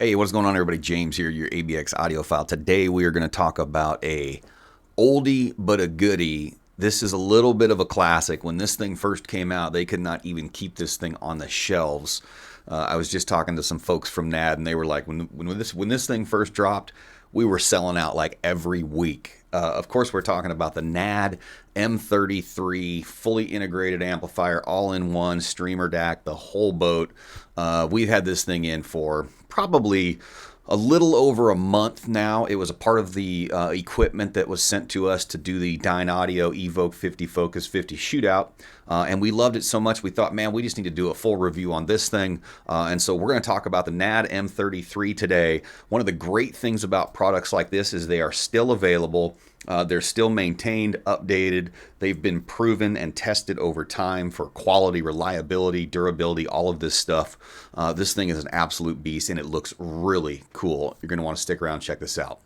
Hey, what's going on, everybody? James here, your ABX audiophile. Today we are going to talk about a oldie but a goodie. This is a little bit of a classic. When this thing first came out, they could not even keep this thing on the shelves. I was just talking to some folks from NAD, and they were like, when this thing first dropped, we were selling out like every week. Of course, we're talking about the NAD M33 fully integrated amplifier, all-in-one streamer DAC, the whole boat. We've had this thing in for probably a little over a month now. It was a part of the equipment that was sent to us to do the Dyne Audio Evoke 50 Focus 50 shootout. And we loved it so much, we thought, man, we just need to do a full review on this thing. And so we're going to talk about the NAD M33 today. One of the great things about products like this is they are still available. They're still maintained, updated. They've been proven and tested over time for quality, reliability, durability, all of this stuff. This thing is an absolute beast, and it looks really cool. You're going to want to stick around and check this out.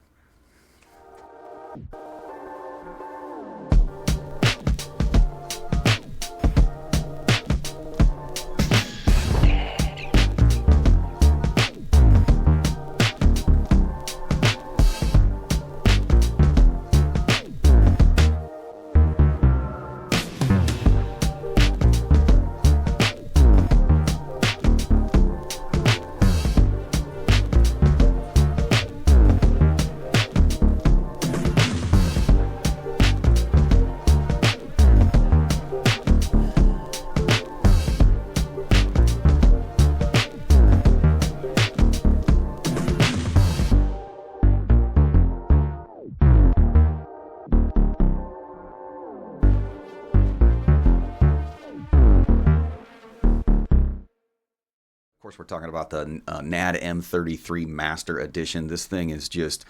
Of course, we're talking about the NAD M33 Master Edition. This thing is just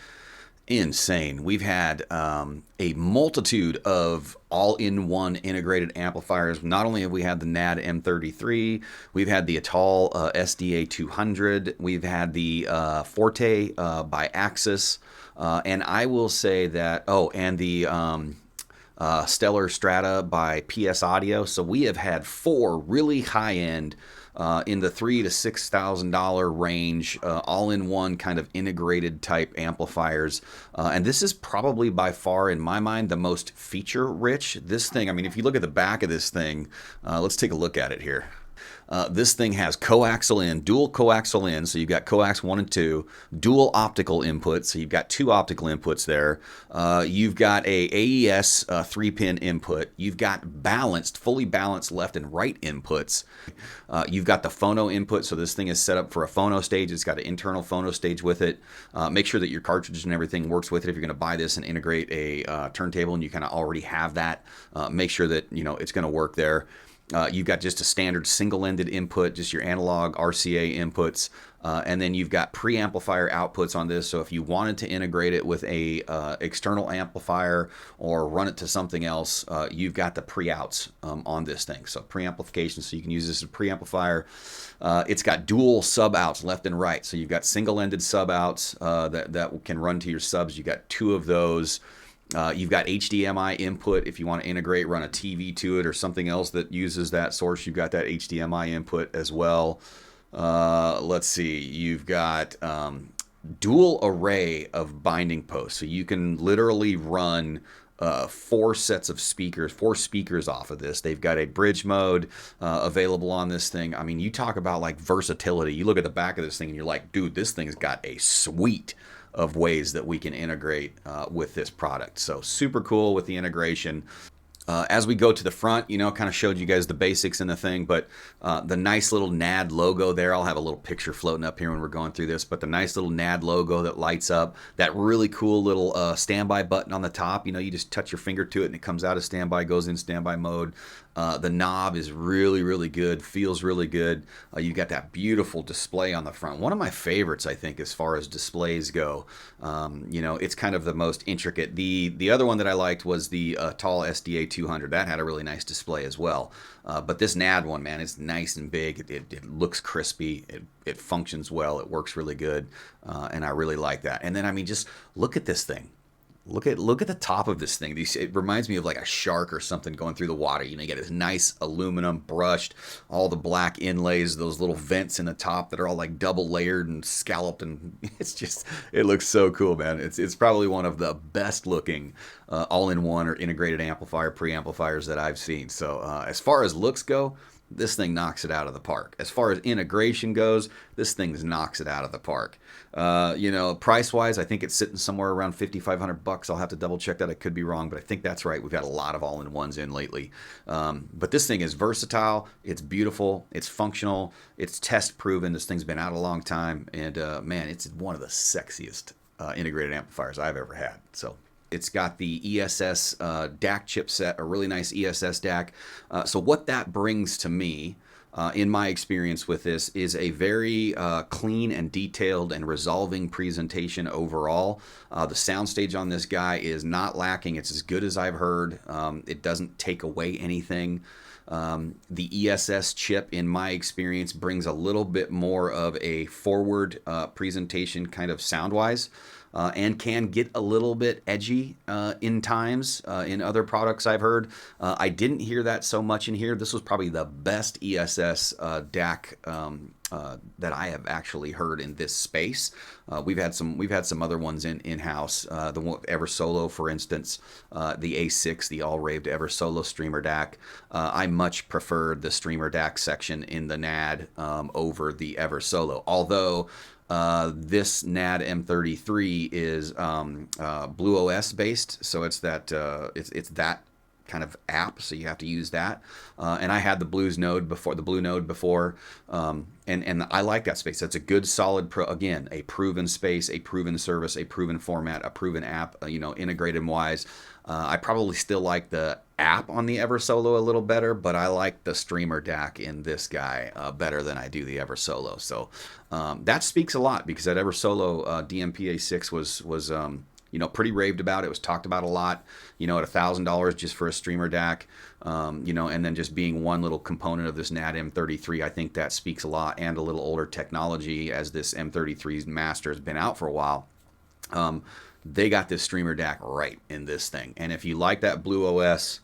insane. We've had a multitude of all-in-one integrated amplifiers. Not only have we had the NAD M33, we've had the Atal SDA 200, we've had the Forte by Axis, and I will say that, and the Stellar Strata by PS Audio. So we have had four really high-end in the $3,000 to $6,000 range, all-in-one kind of integrated type amplifiers. And this is probably by far, in my mind, the most feature-rich. This thing, I mean, if you look at the back of this thing, let's take a look at it here. This thing has coaxial in, dual coaxial in, so you've got coax 1 and 2, dual optical inputs, so you've got two optical inputs there. You've got a AES 3-pin input. You've got balanced, fully balanced left and right inputs. You've got the phono input, so this thing is set up for a phono stage. It's got an internal phono stage with it. Make sure that your cartridge and everything works with it. If you're going to buy this and integrate a turntable and you kind of already have that, make sure that it's going to work there. You've got just a standard single-ended input, just your analog RCA inputs, and then you've got preamplifier outputs on this. So if you wanted to integrate it with a external amplifier or run it to something else, you've got the pre-outs on this thing. So preamplification, so you can use this as a preamplifier. It's got dual sub-outs left and right. So you've got single-ended sub-outs that can run to your subs. You've got two of those. You've got HDMI input if you want to integrate, run a TV to it or something else that uses that source. You've got that HDMI input as well. Let's see. You've got dual array of binding posts. So you can literally run four sets of speakers, four speakers off of this. They've got a bridge mode available on this thing. I mean, you talk about like versatility. You look at the back of this thing and you're like, dude, this thing's got a suite of ways that we can integrate with this product. So super cool with the integration. As we go to the front, kind of showed you guys the basics in the thing, but the nice little NAD logo there, I'll have a little picture floating up here when we're going through this, but the nice little NAD logo that lights up, that really cool little standby button on the top, you just touch your finger to it and it comes out of standby, goes in standby mode. The knob is really, really good, feels really good. You've got that beautiful display on the front. One of my favorites, I think, as far as displays go. It's kind of the most intricate. The other one that I liked was the Tall SDA 200. That had a really nice display as well. But this NAD one, man, it's nice and big. It looks crispy. It functions well. It works really good. And I really like that. And then, I mean, just look at this thing. Look at the top of this thing. It reminds me of like a shark or something going through the water. You get this nice aluminum brushed, all the black inlays, those little vents in the top that are all like double layered and scalloped, and it looks so cool, man. It's probably one of the best looking all-in-one or integrated amplifier preamplifiers that I've seen. So as far as looks go, this thing knocks it out of the park. As far as integration goes, this thing knocks it out of the park. Price wise, I think it's sitting somewhere around $5,500. I'll have to double check that. I could be wrong, but I think that's right. We've had a lot of all-in-ones in lately. But this thing is versatile. It's beautiful. It's functional. It's test proven. This thing's been out a long time, and man, it's one of the sexiest integrated amplifiers I've ever had. So. It's got the ESS DAC chipset, a really nice ESS DAC. So what that brings to me, in my experience with this, is a very clean and detailed and resolving presentation overall. The soundstage on this guy is not lacking. It's as good as I've heard. It doesn't take away anything. The ESS chip, in my experience, brings a little bit more of a forward presentation kind of sound-wise. And can get a little bit edgy in times in other products I've heard. I didn't hear that so much in here. This was probably the best ESS DAC that I have actually heard in this space. We've had some other ones in house. The one Ever Solo, for instance, the A6, the all raved Ever Solo Streamer DAC. I much preferred the Streamer DAC section in the NAD over the Ever Solo, although. This NAD M33 is Blue OS based, so it's that kind of app, so you have to use that. And I had the Blue Node before, and I like that space. That's a good, solid, again, a proven space, a proven service, a proven format, a proven app. Integrated wise. I probably still like the app on the Ever Solo a little better, but I like the Streamer DAC in this guy better than I do the Ever Solo. So that speaks a lot, because that Ever Solo DMPA6 was pretty raved about. It was talked about a lot, at $1,000 just for a Streamer DAC, and then just being one little component of this NAD M33, I think that speaks a lot, and a little older technology, as this M33's master has been out for a while. They got this Streamer DAC right in this thing. And if you like that Blue OS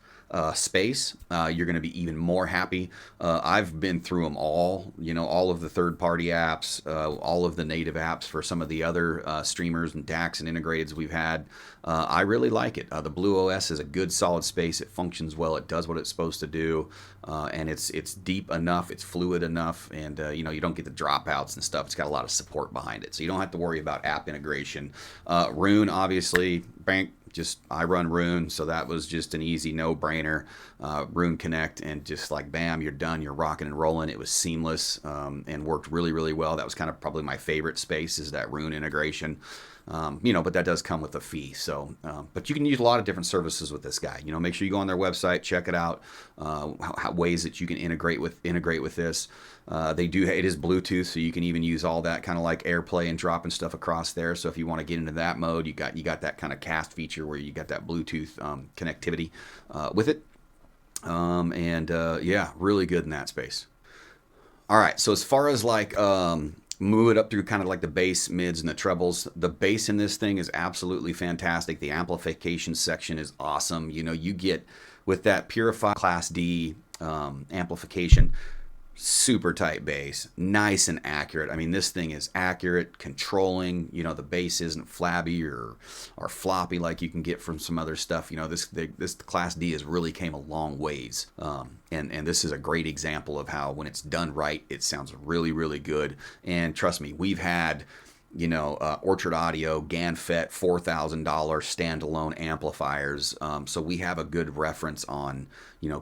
space, you're going to be even more happy. I've been through them all, all of the third-party apps, all of the native apps for some of the other streamers and DACs and integrateds we've had. I really like it. The Blue OS is a good, solid space. It functions well. It does what it's supposed to do, and it's deep enough. It's fluid enough, and you don't get the dropouts and stuff. It's got a lot of support behind it, so you don't have to worry about app integration. Rune, obviously, I run Rune, so that was just an easy no-brainer. Rune Connect, and just like bam, you're done. You're rocking and rolling. It was seamless and worked really, really well. That was kind of probably my favorite space, is that Rune integration. But that does come with a fee. So, but you can use a lot of different services with this guy. Make sure you go on their website, check it out. Ways that you can integrate with this. It is Bluetooth, so you can even use all that kind of like AirPlay and dropping stuff across there. So if you want to get into that mode, you got that kind of cast feature where you got that Bluetooth connectivity with it. Really good in that space. All right, so as far as like move it up through kind of like the bass, mids, and the trebles. The bass in this thing is absolutely fantastic. The amplification section is awesome. You get with that Purify Class D amplification, super tight bass, nice and accurate. I mean, this thing is accurate, controlling. The bass isn't flabby or floppy like you can get from some other stuff. This Class D has really came a long ways, and this is a great example of how, when it's done right, it sounds really, really good. And trust me, we've had Orchard Audio GANFET $4,000 standalone amplifiers. So we have a good reference on,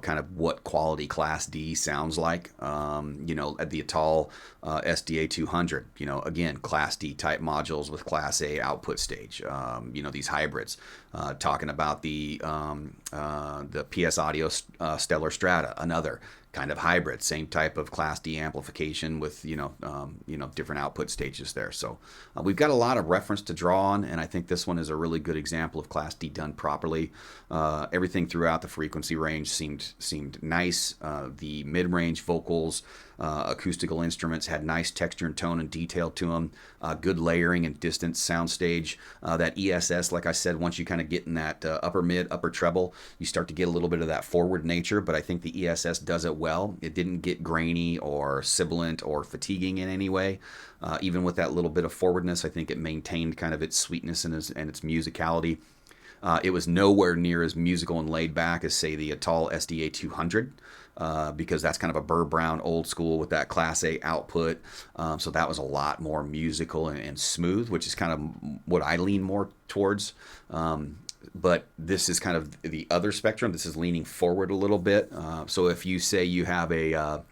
kind of what quality Class D sounds like. At the Atal SDA 200, again, Class D type modules with Class A output stage. These hybrids. Talking about the PS Audio Stellar Strata, another kind of hybrid, same type of Class D amplification with different output stages there. So we've got a lot of reference to draw on, and I think this one is a really good example of Class D done properly. Everything throughout the frequency range seemed nice. The mid-range vocals acoustical instruments, had nice texture and tone and detail to them, good layering and distance soundstage. That ESS, like I said, once you kind of get in that upper mid, upper treble, you start to get a little bit of that forward nature, but I think the ESS does it well. It didn't get grainy or sibilant or fatiguing in any way. Even with that little bit of forwardness, I think it maintained kind of its sweetness and its musicality. It was nowhere near as musical and laid back as, say, the Atal SDA 200, because that's kind of a Burr Brown old school with that Class A output. So that was a lot more musical and smooth, which is kind of what I lean more towards. But this is kind of the other spectrum. This is leaning forward a little bit. So if you say you have a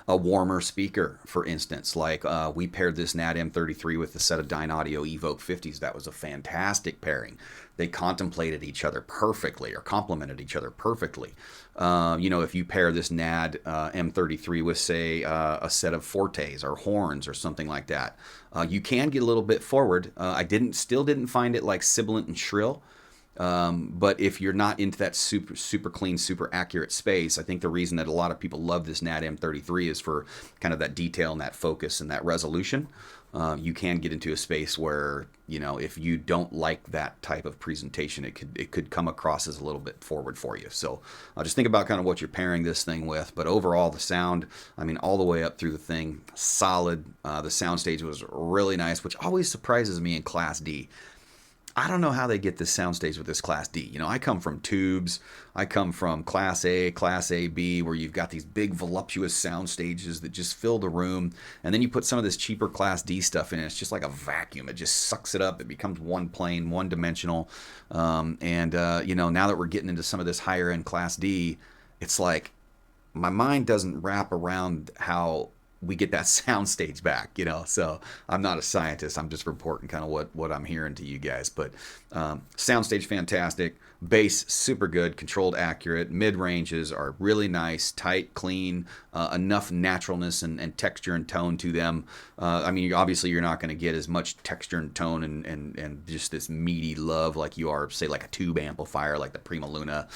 warmer speaker, for instance, like we paired this NAD M33 with a set of Dyne Audio Evoke 50s. That was a fantastic pairing. They contemplated each other perfectly, or complemented each other perfectly. If you pair this NAD M33 with, say, a set of Fortes or horns or something like that, you can get a little bit forward. I still didn't find it like sibilant and shrill. But if you're not into that super clean, super accurate space, I think the reason that a lot of people love this NAD M33 is for kind of that detail and that focus and that resolution. You can get into a space where, if you don't like that type of presentation, it could come across as a little bit forward for you. So just think about kind of what you're pairing this thing with. But overall, the sound, all the way up through the thing, solid. The soundstage was really nice, which always surprises me in Class D. I don't know how they get this soundstage with this Class D. I come from tubes. I come from Class A, Class AB, where you've got these big voluptuous sound stages that just fill the room. And then you put some of this cheaper Class D stuff in, and it's just like a vacuum. It just sucks it up. It becomes one plane, one dimensional. Now that we're getting into some of this higher end Class D, it's like my mind doesn't wrap around how we get that soundstage back, so I'm not a scientist. I'm just reporting kind of what I'm hearing to you guys. But soundstage fantastic, bass super good, controlled accurate, mid ranges are really nice, tight, clean, enough naturalness and texture and tone to them. Obviously you're not going to get as much texture and tone and just this meaty love like you are, say, like a tube amplifier like the Prima Luna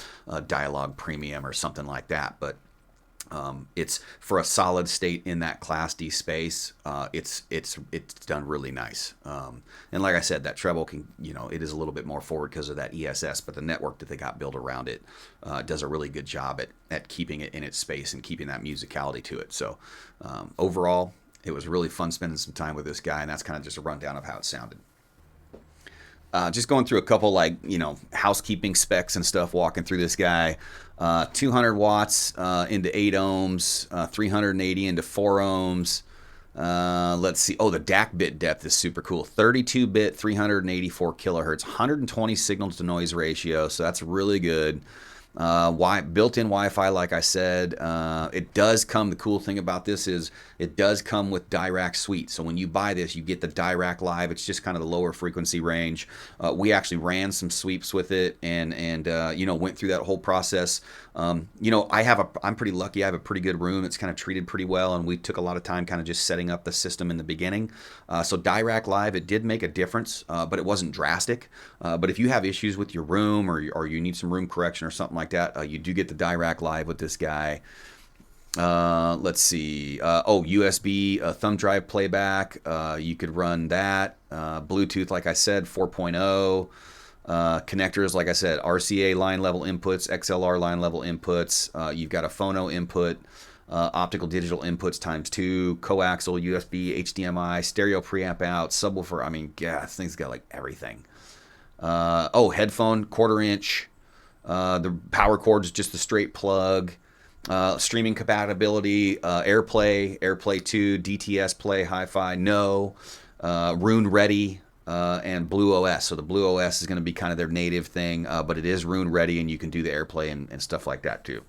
Dialogue Premium or something like that. But it's for a solid state in that Class D space. It's done really nice. And like I said, that treble can, it is a little bit more forward because of that ESS, but the network that they got built around it does a really good job at keeping it in its space and keeping that musicality to it. So overall, it was really fun spending some time with this guy, and that's kind of just a rundown of how it sounded. Just going through a couple housekeeping specs and stuff, walking through this guy. 200 watts into 8 ohms, 380 into 4 ohms. Let's see. Oh, the DAC bit depth is super cool. 32-bit, 384 kilohertz, 120 signal to noise ratio, so that's really good. Built-in Wi-Fi, like I said. It does come, the cool thing about this is it does come with Dirac Suite. So when you buy this, you get the Dirac Live. It's just kind of the lower frequency range. We actually ran some sweeps with it and went through that whole process. I'm pretty lucky. I have a pretty good room. It's kind of treated pretty well, and we took a lot of time kind of just setting up the system in the beginning. So Dirac Live, it did make a difference, but it wasn't drastic. But if you have issues with your room or you need some room correction or something like that, you do get the Dirac Live with this guy. Let's see. USB thumb drive playback. You could run that. Bluetooth, like I said, 4.0. Connectors, like I said, RCA line level inputs, XLR line level inputs. You've got a phono input, optical digital inputs ×2, coaxial, USB, HDMI, stereo preamp out, subwoofer. This thing's got like everything. Headphone, 1/4 inch. The power cord is just a straight plug. Streaming compatibility, AirPlay 2, DTS Play, Hi-Fi, no. Rune Ready, and Blue OS. So the Blue OS is going to be kind of their native thing, but it is Rune Ready, and you can do the AirPlay and stuff like that too.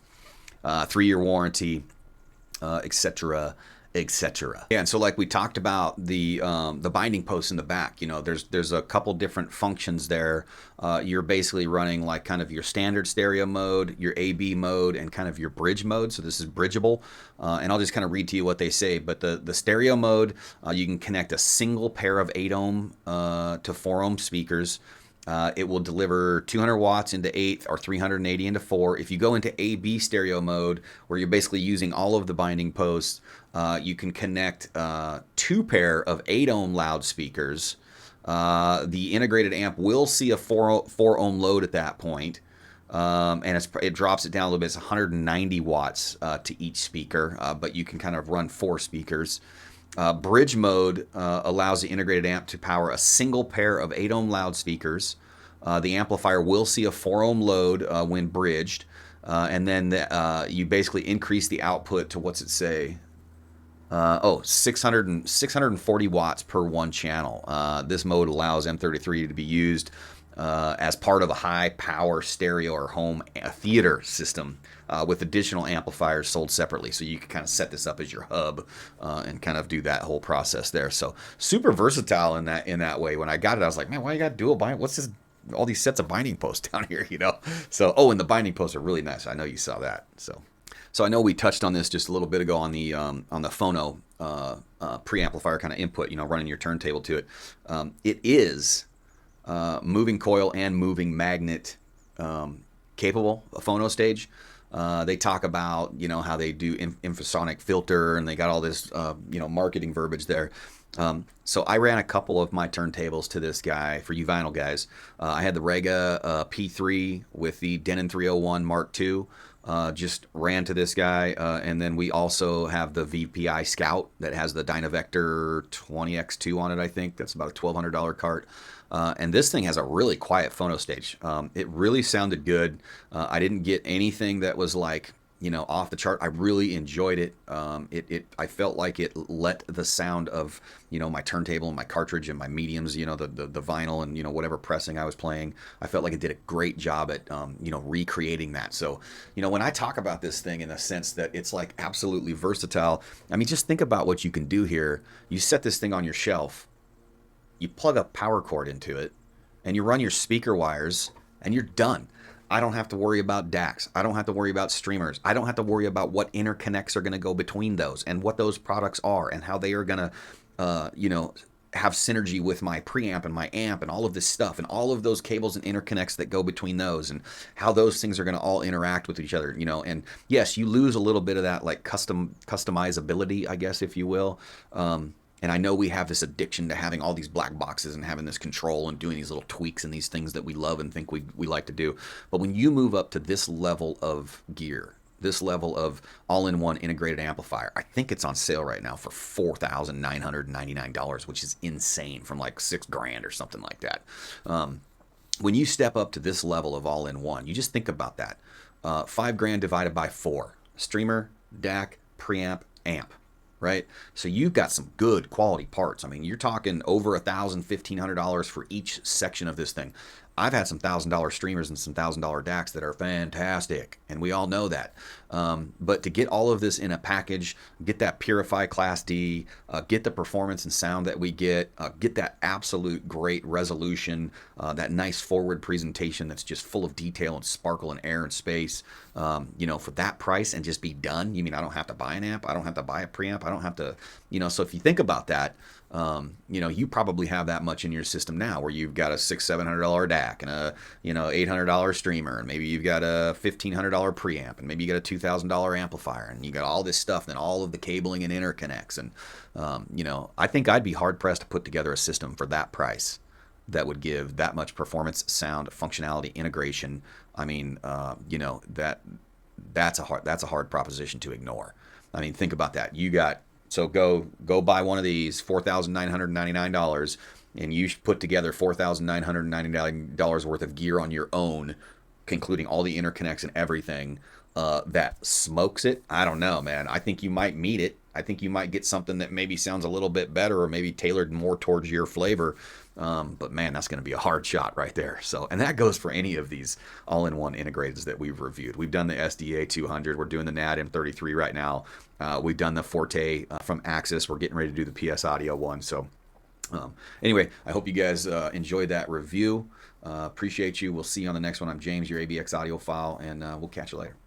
3-year warranty, etc. etc. Yeah, and so like we talked about the binding posts in the back, there's a couple different functions there. You're basically running like kind of your standard stereo mode, your AB mode, and kind of your bridge mode. So this is bridgeable, and I'll just kind of read to you what they say. But the stereo mode, you can connect a single pair of 8 ohm to 4 ohm speakers. It will deliver 200 watts into 8th or 380 into 4. If you go into AB stereo mode, where you're basically using all of the binding posts, you can connect 2 pair of 8 ohm loudspeakers. The integrated amp will see a 4 ohm load at that point. And it drops it down a little bit. It's 190 watts to each speaker, but you can kind of run 4 speakers. Bridge mode allows the integrated amp to power a single pair of 8 ohm loudspeakers. The amplifier will see a 4 ohm load when bridged, and then you basically increase the output to, what's it say? 640 watts per one channel. This mode allows M33 to be used as part of a high power stereo or home theater system with additional amplifiers sold separately. So you can kind of set this up as your hub and kind of do that whole process there. So super versatile in that way. When I got it, I was like, man, why you got dual bind? What's this? All these sets of binding posts down here, you know? So, and the binding posts are really nice. I know you saw that. So I know we touched on this just a little bit ago on the phono preamplifier kind of input, running your turntable to it. It is moving coil and moving magnet capable, a phono stage. They talk about, how they do infrasonic filter, and they got all this, marketing verbiage there. So I ran a couple of my turntables to this guy. For you vinyl guys, I had the Rega P3 with the Denon 301 Mark II. Just ran to this guy, and then we also have the VPI Scout that has the Dynavector 20X2 on it. I think that's about a $1,200 cart. And this thing has a really quiet phono stage. It really sounded good. I didn't get anything that was like, off the chart. I really enjoyed it. I felt like it let the sound of, my turntable and my cartridge and my mediums, the vinyl and, whatever pressing I was playing. I felt like it did a great job at, recreating that. So, when I talk about this thing in a sense that it's like absolutely versatile, I mean, just think about what you can do here. You set this thing on your shelf, you plug a power cord into it, and you run your speaker wires, and you're done. I don't have to worry about DACs. I don't have to worry about streamers. I don't have to worry about what interconnects are going to go between those and what those products are and how they are going to, have synergy with my preamp and my amp and all of this stuff and all of those cables and interconnects that go between those and how those things are going to all interact with each other, and yes, you lose a little bit of that like customizability, I guess, if you will. And I know we have this addiction to having all these black boxes and having this control and doing these little tweaks and these things that we love and think we like to do. But when you move up to this level of gear, this level of all-in-one integrated amplifier, I think it's on sale right now for $4,999, which is insane, from like $6,000 or something like that. When you step up to this level of all-in-one, you just think about that. $5,000 divided by 4. Streamer, DAC, preamp, amp. Right? So you've got some good quality parts. I mean, you're talking over $1,000, $1,500 for each section of this thing. I've had some $1,000 streamers and some $1,000 DACs that are fantastic, and we all know that. But to get all of this in a package, get that Purify Class D, get the performance and sound that we get that absolute great resolution, that nice forward presentation that's just full of detail and sparkle and air and space, for that price, and just be done. You mean I don't have to buy an amp? I don't have to buy a preamp? I don't have to, so if you think about that, you probably have that much in your system now, where you've got a $600-700 DAC and a $800 streamer, and maybe you've got a $1,500 preamp, and maybe you got a $2,000 amplifier, and you got all this stuff, and all of the cabling and interconnects, and I think I'd be hard pressed to put together a system for that price that would give that much performance, sound, functionality, integration. I mean, that's a hard proposition to ignore. I mean, think about that. So go buy one of these, $4,999, and you put together $4,999 worth of gear on your own, including all the interconnects and everything. That smokes it. I don't know, man. I think you might meet it. I think you might get something that maybe sounds a little bit better, or maybe tailored more towards your flavor. But man, that's going to be a hard shot right there. So, and that goes for any of these all-in-one integrateds that we've reviewed. We've done the SDA 200. We're doing the NAD M33 right now. We've done the Forte from Axis. We're getting ready to do the PS Audio one. So anyway, I hope you guys enjoyed that review. Appreciate you. We'll see you on the next one. I'm James, your ABX audiophile, and we'll catch you later.